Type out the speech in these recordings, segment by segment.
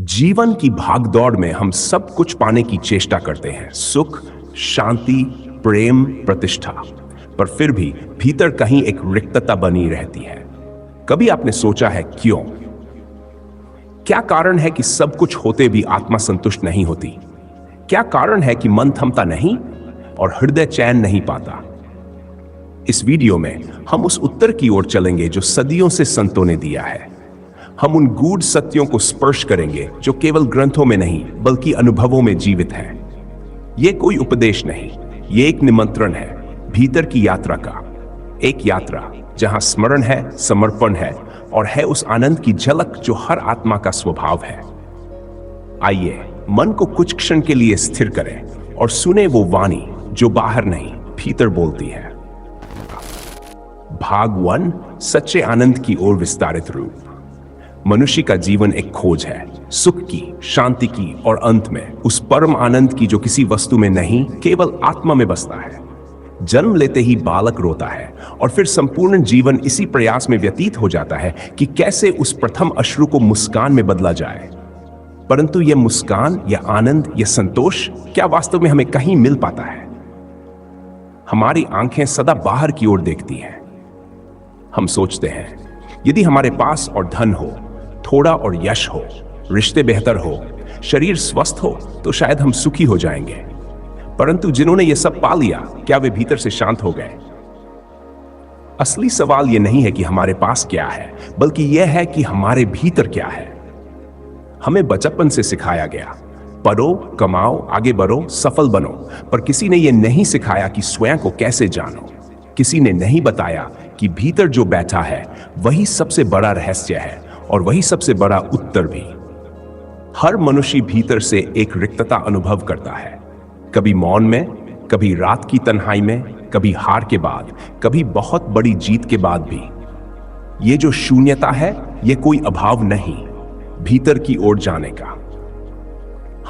जीवन की भागदौड़ में हम सब कुछ पाने की चेष्टा करते हैं, सुख, शांति, प्रेम, प्रतिष्ठा। पर फिर भी भीतर कहीं एक रिक्तता बनी रहती है। कभी आपने सोचा है क्यों? क्या कारण है कि सब कुछ होते भी आत्मा संतुष्ट नहीं होती? क्या कारण है कि मन थमता नहीं और हृदय चैन नहीं पाता? इस वीडियो में हम उस उत्तर की ओर चलेंगे जो सदियों से संतों ने दिया है। हम उन गूढ़ सत्यों को स्पर्श करेंगे जो केवल ग्रंथों में नहीं बल्कि अनुभवों में जीवित है। ये कोई उपदेश नहीं, ये एक निमंत्रण है भीतर की यात्रा का। एक यात्रा जहां स्मरण है, समर्पण है और है उस आनंद की झलक जो हर आत्मा का स्वभाव है। आइए मन को कुछ क्षण के लिए स्थिर करें और सुने वो वाणी जो बाहर नहीं भीतर बोलती है। भाग 1, सच्चे आनंद की ओर विस्तारित रूप। मनुष्य का जीवन एक खोज है, सुख की, शांति की और अंत में उस परम आनंद की जो किसी वस्तु में नहीं केवल आत्मा में बसता है। जन्म लेते ही बालक रोता है और फिर संपूर्ण जीवन इसी प्रयास में व्यतीत हो जाता है कि कैसे उस प्रथम अश्रु को मुस्कान में बदला जाए। परंतु यह मुस्कान या आनंद या संतोष क्या वास्तव में हमें कहीं मिल पाता है? हमारी आंखें सदा बाहर की ओर देखती हैं। हम सोचते हैं यदि हमारे पास और धन हो, थोड़ा और यश हो, रिश्ते बेहतर हो, शरीर स्वस्थ हो तो शायद हम सुखी हो जाएंगे। परंतु जिन्होंने ये सब पा लिया, क्या वे भीतर से शांत हो गए? असली सवाल ये नहीं है कि हमारे पास क्या है, बल्कि यह है कि हमारे भीतर क्या है। हमें बचपन से सिखाया गया, पढ़ो, कमाओ, आगे बढ़ो, सफल बनो, पर किसी ने यह नहीं सिखाया कि स्वयं को कैसे जानो। किसी ने नहीं बताया कि भीतर जो बैठा है वही सबसे बड़ा रहस्य है और वही सबसे बड़ा उत्तर भी। हर मनुष्य भीतर से एक रिक्तता अनुभव करता है, कभी मौन में, कभी रात की तन्हाई में, कभी हार के बाद, कभी बहुत बड़ी जीत के बाद भी। ये जो शून्यता है, ये कोई अभाव नहीं, भीतर की ओर जाने का।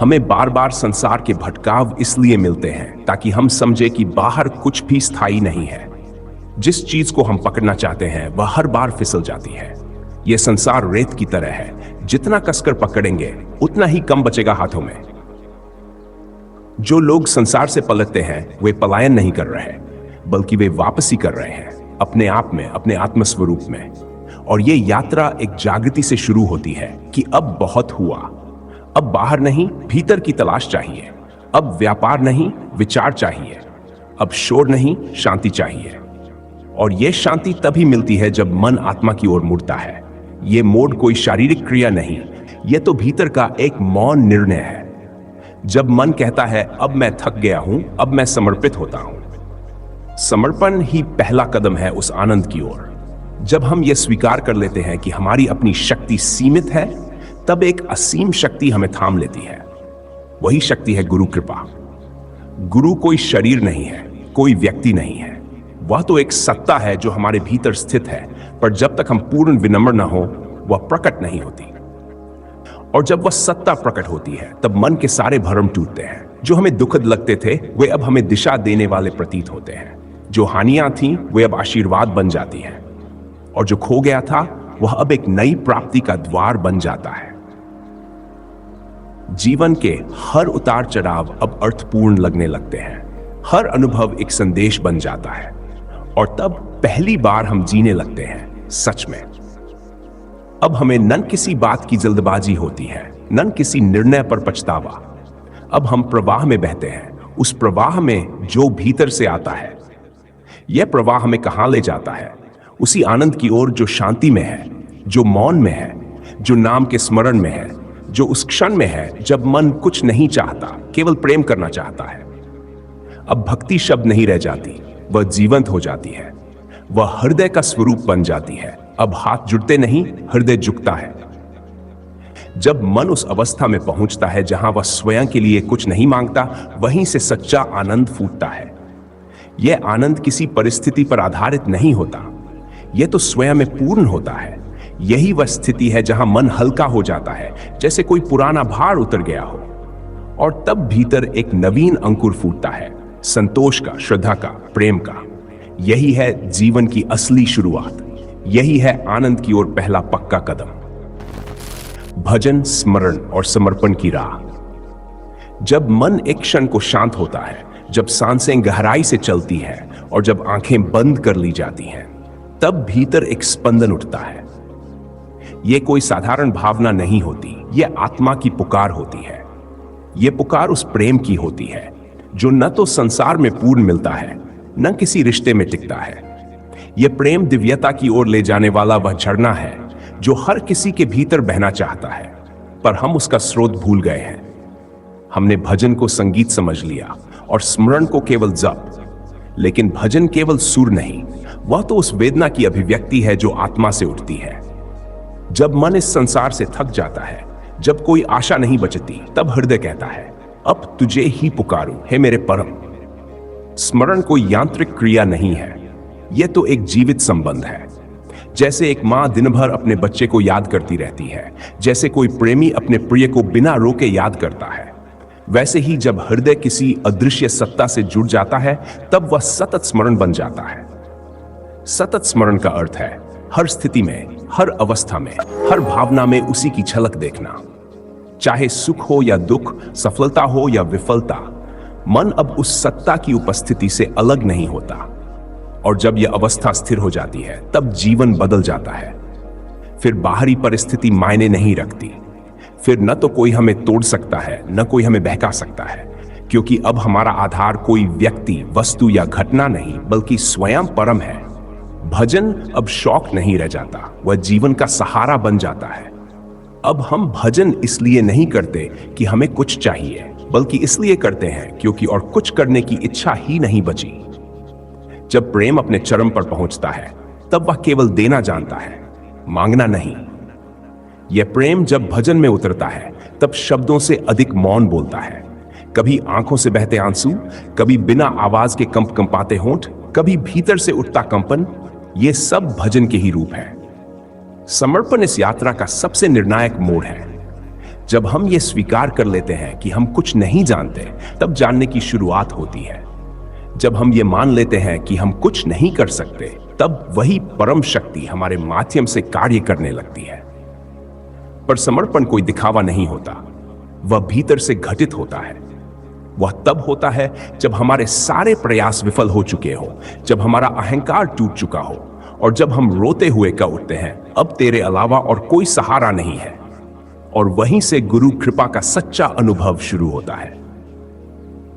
हमें बार बार संसार के भटकाव इसलिए मिलते हैं ताकि हम समझे कि बाहर कुछ भी स्थायी नहीं है। जिस चीज को हम पकड़ना चाहते हैं वह हर बार फिसल जाती है। यह संसार रेत की तरह है, जितना कसकर पकड़ेंगे उतना ही कम बचेगा हाथों में। जो लोग संसार से पलटते हैं वे पलायन नहीं कर रहे, बल्कि वे वापसी कर रहे हैं अपने आप में, अपने आत्मस्वरूप में। और यह यात्रा एक जागृति से शुरू होती है कि अब बहुत हुआ, अब बाहर नहीं भीतर की तलाश चाहिए, अब व्यापार नहीं विचार चाहिए, अब शोर नहीं शांति चाहिए। और यह शांति तभी मिलती है जब मन आत्मा की ओर मुड़ता है। यह मोड़ कोई शारीरिक क्रिया नहीं, यह तो भीतर का एक मौन निर्णय है। जब मन कहता है अब मैं थक गया हूं, अब मैं समर्पित होता हूं। समर्पण ही पहला कदम है उस आनंद की ओर। जब हम यह स्वीकार कर लेते हैं कि हमारी अपनी शक्ति सीमित है, तब एक असीम शक्ति हमें थाम लेती है। वही शक्ति है गुरु कृपा। गुरु कोई शरीर नहीं है, कोई व्यक्ति नहीं है, वह तो एक सत्ता है जो हमारे भीतर स्थित है, पर जब तक हम पूर्ण विनम्र न हो वह प्रकट नहीं होती। और जब वह सत्ता प्रकट होती है तब मन के सारे भ्रम टूटते हैं। जो हमें दुखद लगते थे वे अब हमें दिशा देने वाले प्रतीत होते हैं। जो हानियां थीं वे अब आशीर्वाद बन जाती हैं। और जो खो गया था वह अब एक नई प्राप्ति का द्वार बन जाता है। जीवन के हर उतार चढ़ाव अब अर्थपूर्ण लगने लगते हैं। हर अनुभव एक संदेश बन जाता है और तब पहली बार हम जीने लगते हैं सच में। अब हमें न किसी बात की जल्दबाजी होती है, न किसी निर्णय पर पछतावा। अब हम प्रवाह में बहते हैं, उस प्रवाह में जो भीतर से आता है। यह प्रवाह हमें कहां ले जाता है? उसी आनंद की ओर जो शांति में है, जो मौन में है, जो नाम के स्मरण में है, जो उस क्षण में है जब मन कुछ नहीं चाहता, केवल प्रेम करना चाहता है। अब भक्ति शब्द नहीं रह जाती, वह जीवंत हो जाती है। वह हृदय का स्वरूप बन जाती है। अब हाथ जुड़ते नहीं, हृदय झुकता है। जब मन उस अवस्था में पहुंचता है जहां वह स्वयं के लिए कुछ नहीं मांगता, वहीं से सच्चा आनंद फूटता है। यह आनंद किसी परिस्थिति पर आधारित नहीं होता, यह तो स्वयं में पूर्ण होता है। यही वह स्थिति है जहां मन हल्का हो जाता है, जैसे कोई पुराना भार उतर गया हो। और तब भीतर एक नवीन अंकुर फूटता है, संतोष का, श्रद्धा का, प्रेम का। यही है जीवन की असली शुरुआत। यही है आनंद की ओर पहला पक्का कदम। भजन, स्मरण और समर्पण की राह। जब मन एक क्षण को शांत होता है, जब सांसें गहराई से चलती हैं और जब आंखें बंद कर ली जाती हैं, तब भीतर एक स्पंदन उठता है। यह कोई साधारण भावना नहीं होती, यह आत्मा की पुकार होती है। यह पुकार उस प्रेम की होती है जो न तो संसार में पूर्ण मिलता है, न किसी रिश्ते में टिकता है। यह प्रेम दिव्यता की ओर ले जाने वाला वह झरना है जो हर किसी के भीतर बहना चाहता है, पर हम उसका स्रोत भूल गए हैं। हमने भजन को संगीत समझ लिया और स्मरण को केवल जप। लेकिन भजन केवल सुर नहीं, वह तो उस वेदना की अभिव्यक्ति है जो आत्मा से उठती है। जब मन इस संसार से थक जाता है, जब कोई आशा नहीं बचती, तब हृदय कहता है, अब तुझे ही पुकारूं, हे मेरे परम। स्मरण कोई यांत्रिक क्रिया नहीं है, यह तो एक जीवित संबंध है। जैसे एक मां दिन भर अपने बच्चे को याद करती रहती है, जैसे कोई प्रेमी अपने प्रिय को बिना रोके याद करता है, वैसे ही जब हृदय किसी अदृश्य सत्ता से जुड़ जाता है, तब वह सतत स्मरण बन जाता है। सतत स्मरण का अर्थ है हर स्थिति में, हर अवस्था में, हर भावना में उसी की झलक देखना। चाहे सुख हो या दुख, सफलता हो या विफलता, मन अब उस सत्ता की उपस्थिति से अलग नहीं होता। और जब यह अवस्था स्थिर हो जाती है, तब जीवन बदल जाता है। फिर बाहरी परिस्थिति मायने नहीं रखती। फिर न तो कोई हमें तोड़ सकता है, न कोई हमें बहका सकता है, क्योंकि अब हमारा आधार कोई व्यक्ति, वस्तु या घटना नहीं, बल्कि स्वयं परम है। भजन अब शौक नहीं रह जाता, वह जीवन का सहारा बन जाता है। अब हम भजन इसलिए नहीं करते कि हमें कुछ चाहिए, बल्कि इसलिए करते हैं क्योंकि और कुछ करने की इच्छा ही नहीं बची। जब प्रेम अपने चरम पर पहुंचता है, तब वह केवल देना जानता है, मांगना नहीं। यह प्रेम जब भजन में उतरता है, तब शब्दों से अधिक मौन बोलता है। कभी आंखों से बहते आंसू, कभी बिना आवाज के कंपाते होंठ, कभी भीतर से उठता कंपन, ये सब भजन के ही रूप है। समर्पण इस यात्रा का सबसे निर्णायक मोड़ है। जब हम ये स्वीकार कर लेते हैं कि हम कुछ नहीं जानते, तब जानने की शुरुआत होती है। जब हम ये मान लेते हैं कि हम कुछ नहीं कर सकते, तब वही परम शक्ति हमारे माध्यम से कार्य करने लगती है। पर समर्पण कोई दिखावा नहीं होता, वह भीतर से घटित होता है। वह तब होता है जब हमारे सारे प्रयास विफल हो चुके हो, जब हमारा अहंकार टूट चुका हो और जब हम रोते हुए कह उठते हैं, अब तेरे अलावा और कोई सहारा नहीं है। और वहीं से गुरु कृपा का सच्चा अनुभव शुरू होता है।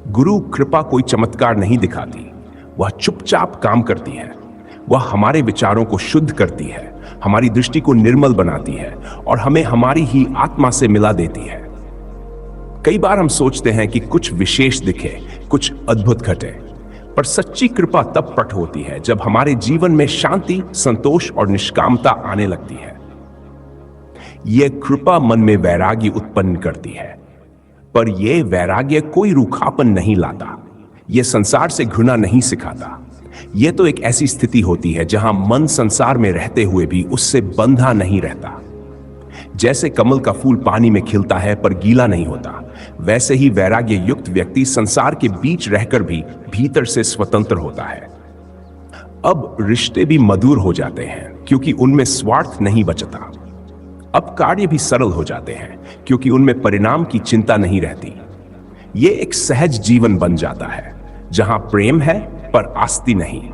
गुरु कृपा कोई चमत्कार नहीं दिखाती, वह चुपचाप काम करती है। वह हमारे विचारों को शुद्ध करती है, हमारी दृष्टि को निर्मल बनाती है और हमें हमारी ही आत्मा से मिला देती है। कई बार हम सोचते हैं कि कुछ विशेष दिखे, कुछ अद्भुत घटे, पर सच्ची कृपा तब प्रकट होती है जब हमारे जीवन में शांति, संतोष और निष्कामता आने लगती है। यह कृपा मन में वैराग्य उत्पन्न करती है, पर यह वैराग्य कोई रूखापन नहीं लाता। यह संसार से घृणा नहीं सिखाता। यह तो एक ऐसी स्थिति होती है जहां मन संसार में रहते हुए भी उससे बंधा नहीं रहता। जैसे कमल का फूल पानी में खिलता है पर गीला नहीं होता, वैसे ही वैराग्य युक्त व्यक्ति संसार के बीच रहकर भी भीतर से स्वतंत्र होता है। अब रिश्ते भी मधुर हो जाते हैं क्योंकि उनमें स्वार्थ नहीं बचता। अब कार्य भी सरल हो जाते हैं क्योंकि उनमें परिणाम की चिंता नहीं रहती। ये एक सहज जीवन बन जाता है जहां प्रेम है पर आस्ति नहीं,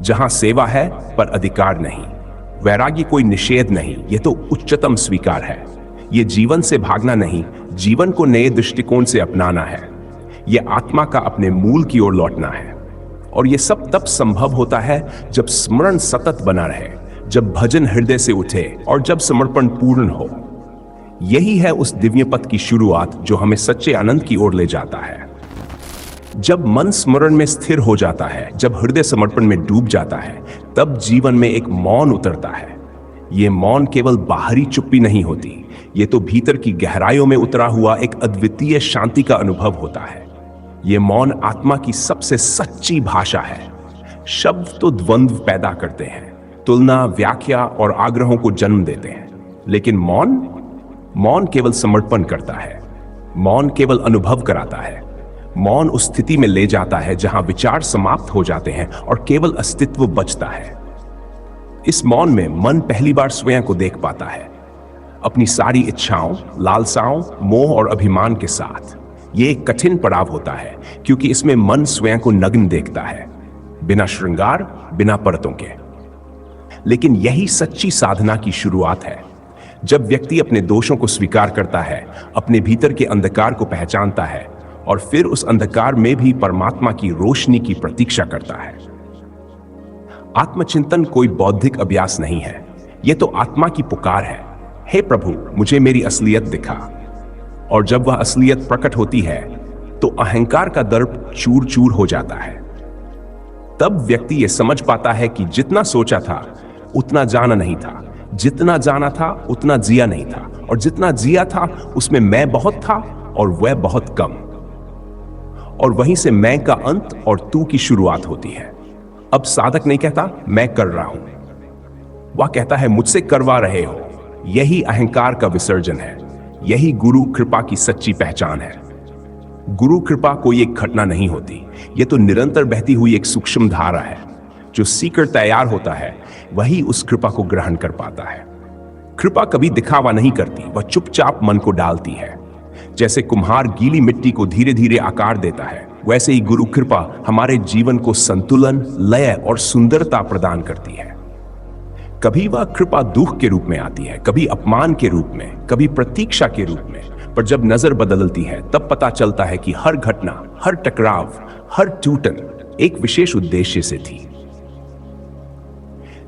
जहां सेवा है पर अधिकार नहीं। वैराग्य कोई निषेध नहीं, ये तो उच्चतम स्वीकार है। ये जीवन से भागना नहीं, जीवन को नए दृष्टिकोण से अपनाना है। ये आत्मा का अपने मूल की ओर लौटना है। और ये सब तब संभव होता है जब स्मरण सतत बना रहे, जब भजन हृदय से उठे और जब समर्पण पूर्ण हो। यही है उस दिव्य पथ की शुरुआत जो हमें सच्चे आनंद की ओर ले जाता है। जब मन स्मरण में स्थिर हो जाता है, जब हृदय समर्पण में डूब जाता है, तब जीवन में एक मौन उतरता है। ये मौन केवल बाहरी चुप्पी नहीं होती, ये तो भीतर की गहराइयों में उतरा हुआ एक अद्वितीय शांति का अनुभव होता है। ये मौन आत्मा की सबसे सच्ची भाषा है। शब्द तो द्वंद्व पैदा करते हैं, तुलना, व्याख्या और आग्रहों को जन्म देते हैं, लेकिन मौन केवल समर्पण करता है। मौन केवल अनुभव कराता है। मौन उस स्थिति में ले जाता है जहां विचार समाप्त हो जाते हैं और केवल अस्तित्व बचता है। इस मौन में मन पहली बार स्वयं को देख पाता है, अपनी सारी इच्छाओं, लालसाओं, मोह और अभिमान के साथ। ये एक कठिन पड़ाव होता है क्योंकि इसमें मन स्वयं को नग्न देखता है, बिना श्रृंगार, बिना परतों के। लेकिन यही सच्ची साधना की शुरुआत है। जब व्यक्ति अपने दोषों को स्वीकार करता है, अपने भीतर के अंधकार को पहचानता है और फिर उस अंधकार में भी परमात्मा की रोशनी की प्रतीक्षा करता है। आत्मचिंतन कोई बौद्धिक अभ्यास नहीं है, यह तो आत्मा की पुकार है। हे प्रभु, मुझे मेरी असलियत दिखा। और जब वह असलियत प्रकट होती है तो अहंकार का दर्प चूर चूर हो जाता है। तब व्यक्ति यह समझ पाता है कि जितना सोचा था उतना जाना नहीं था, जितना जाना था उतना जिया नहीं था, और जितना जिया था उसमें मैं बहुत था और वह बहुत कम। और वहीं से मैं का अंत और तू की शुरुआत होती है। अब साधक नहीं कहता मैं कर रहा हूं, वह कहता है मुझसे करवा रहे हो। यही अहंकार का विसर्जन है, यही गुरु कृपा की सच्ची पहचान है। गुरु कृपा कोई एक घटना नहीं होती, यह तो निरंतर बहती हुई एक सूक्ष्म धारा है। जो सीकर तैयार होता है वही उस कृपा को ग्रहण कर पाता है। कृपा कभी दिखावा नहीं करती, वह चुपचाप मन को डालती है। जैसे कुम्हार गीली मिट्टी को धीरे धीरे आकार देता है, वैसे ही गुरु कृपा हमारे जीवन को संतुलन, लय और सुंदरता प्रदान करती है। कभी वह कृपा दुख के रूप में आती है, कभी अपमान के रूप में, कभी प्रतीक्षा के रूप में। पर जब नजर बदलती है तब पता चलता है कि हर घटना, हर टकराव, हर टूटन एक विशेष उद्देश्य से थी।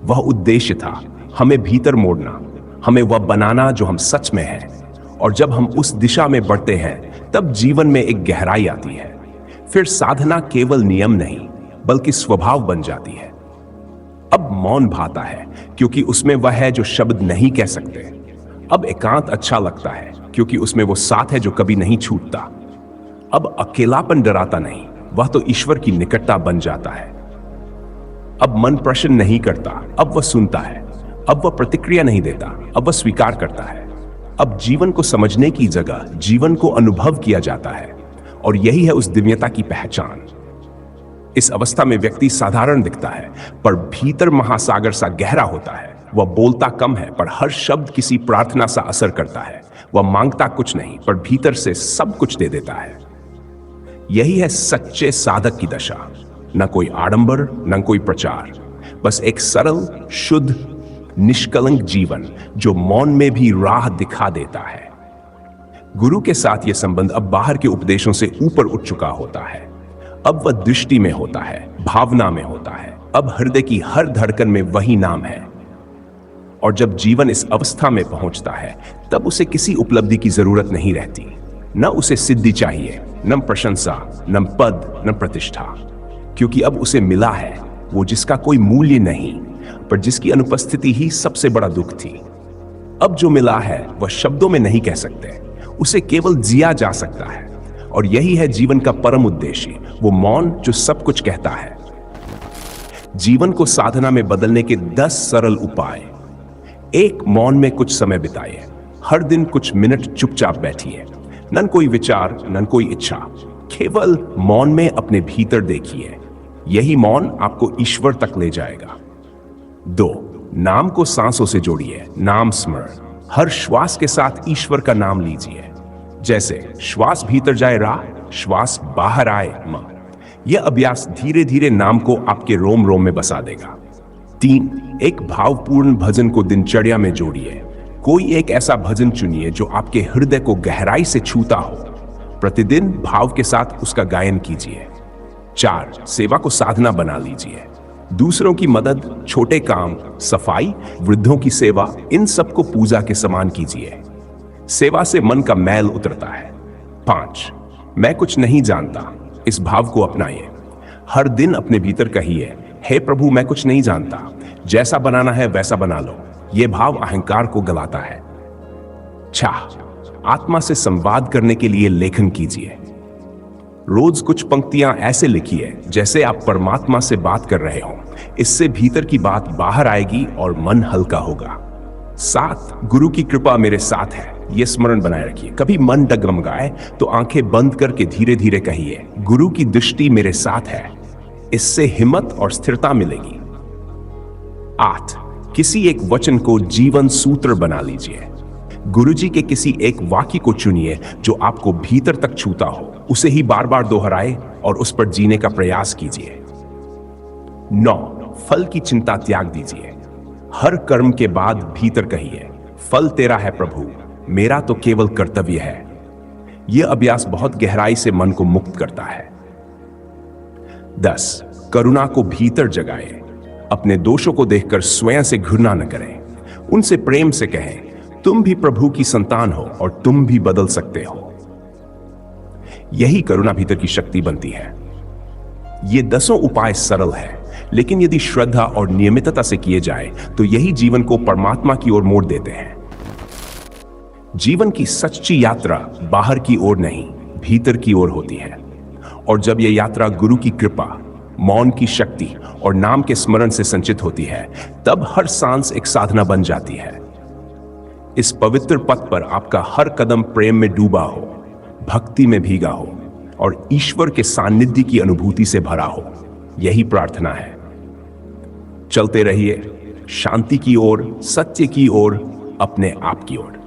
वह उद्देश्य था हमें भीतर मोड़ना, हमें वह बनाना जो हम सच में हैं। और जब हम उस दिशा में बढ़ते हैं तब जीवन में एक गहराई आती है। फिर साधना केवल नियम नहीं बल्कि स्वभाव बन जाती है। अब मौन भाता है क्योंकि उसमें वह है जो शब्द नहीं कह सकते। अब एकांत अच्छा लगता है क्योंकि उसमें वो साथ है जो कभी नहीं छूटता। अब अकेलापन डराता नहीं, वह तो ईश्वर की निकटता बन जाता है। अब मन प्रश्न नहीं करता, अब वह सुनता है। अब वह प्रतिक्रिया नहीं देता, अब वह स्वीकार करता है। अब जीवन को समझने की जगह जीवन को अनुभव किया जाता है, और यही है उस दिव्यता की पहचान। इस अवस्था में व्यक्ति साधारण दिखता है पर भीतर महासागर सा गहरा होता है। वह बोलता कम है पर हर शब्द किसी प्रार्थना सा असर करता है। वह मांगता कुछ नहीं पर भीतर से सब कुछ दे देता है। यही है सच्चे साधक की दशा। न कोई आडंबर, न कोई प्रचार, बस एक सरल, शुद्ध, निष्कलंक जीवन जो मौन में भी राह दिखा देता है। गुरु के साथ यह संबंध अब बाहर के उपदेशों से ऊपर उठ चुका होता है। अब वह दृष्टि में होता है, भावना में होता है। अब हृदय की हर धड़कन में वही नाम है। और जब जीवन इस अवस्था में पहुंचता है तब उसे किसी उपलब्धि की जरूरत नहीं रहती। न उसे सिद्धि चाहिए, न प्रशंसा, न पद, न प्रतिष्ठा, क्योंकि अब उसे मिला है वो जिसका कोई मूल्य नहीं पर जिसकी अनुपस्थिति ही सबसे बड़ा दुख थी। अब जो मिला है वह शब्दों में नहीं कह सकते, उसे केवल जिया जा सकता है। और यही है जीवन का परम उद्देश्य, वो मौन जो सब कुछ कहता है। जीवन को साधना में बदलने के 10 सरल उपाय। 1, मौन में कुछ समय बिताइए। हर दिन कुछ मिनट चुपचाप बैठिए, न कोई विचार, न कोई इच्छा, केवल मौन में अपने भीतर देखिए। यही मौन आपको ईश्वर तक ले जाएगा। 2, नाम को सांसों से जोड़िए। नाम स्मरण, हर श्वास के साथ ईश्वर का नाम लीजिए। जैसे श्वास भीतर जाए राह, श्वास बाहर आए मां। यह अभ्यास धीरे धीरे नाम को आपके रोम रोम में बसा देगा। 3, एक भावपूर्ण भजन को दिनचर्या में जोड़िए। कोई एक ऐसा भजन चुनिए जो आपके हृदय को गहराई से छूता हो। प्रतिदिन भाव के साथ उसका गायन कीजिए। 4, सेवा को साधना बना लीजिए। दूसरों की मदद, छोटे काम, सफाई, वृद्धों की सेवा, इन सबको पूजा के समान कीजिए। सेवा से मन का मैल उतरता है। 5, मैं कुछ नहीं जानता, इस भाव को अपनाइए। हर दिन अपने भीतर कहिए, हे प्रभु मैं कुछ नहीं जानता, जैसा बनाना है वैसा बना लो। यह भाव अहंकार को गलाता है। 6, आत्मा से संवाद करने के लिए लेखन कीजिए। रोज कुछ पंक्तियां ऐसे लिखिए जैसे आप परमात्मा से बात कर रहे हो। इससे भीतर की बात बाहर आएगी और मन हल्का होगा। 7, गुरु की कृपा मेरे साथ है, यह स्मरण बनाए रखिए। कभी मन डगमगाए तो आंखें बंद करके धीरे धीरे कहिए, गुरु की दृष्टि मेरे साथ है। इससे हिम्मत और स्थिरता मिलेगी। 8, किसी एक वचन को जीवन सूत्र बना लीजिए। गुरुजी के किसी एक वाक्य को चुनिए जो आपको भीतर तक छूता हो, उसे ही बार बार दोहराए और उस पर जीने का प्रयास कीजिए। 9, फल की चिंता त्याग दीजिए। हर कर्म के बाद भीतर कहिए, फल तेरा है प्रभु, मेरा तो केवल कर्तव्य है। यह अभ्यास बहुत गहराई से मन को मुक्त करता है। 10, करुणा को भीतर जगाए। अपने दोषों को देखकर स्वयं से घृणा न करें, उनसे प्रेम से कहें, तुम भी प्रभु की संतान हो और तुम भी बदल सकते हो। यही करुणा भीतर की शक्ति बनती है। ये 10 उपाय सरल है, लेकिन यदि श्रद्धा और नियमितता से किए जाए तो यही जीवन को परमात्मा की ओर मोड़ देते हैं। जीवन की सच्ची यात्रा बाहर की ओर नहीं, भीतर की ओर होती है। और जब यह यात्रा गुरु की कृपा, मौन की शक्ति और नाम के स्मरण से संचित होती है, तब हर सांस एक साधना बन जाती है। इस पवित्र पथ पर आपका हर कदम प्रेम में डूबा हो, भक्ति में भीगा हो और ईश्वर के सानिध्य की अनुभूति से भरा हो। यही प्रार्थना है। चलते रहिए शांति की ओर, सत्य की ओर, अपने आप की ओर।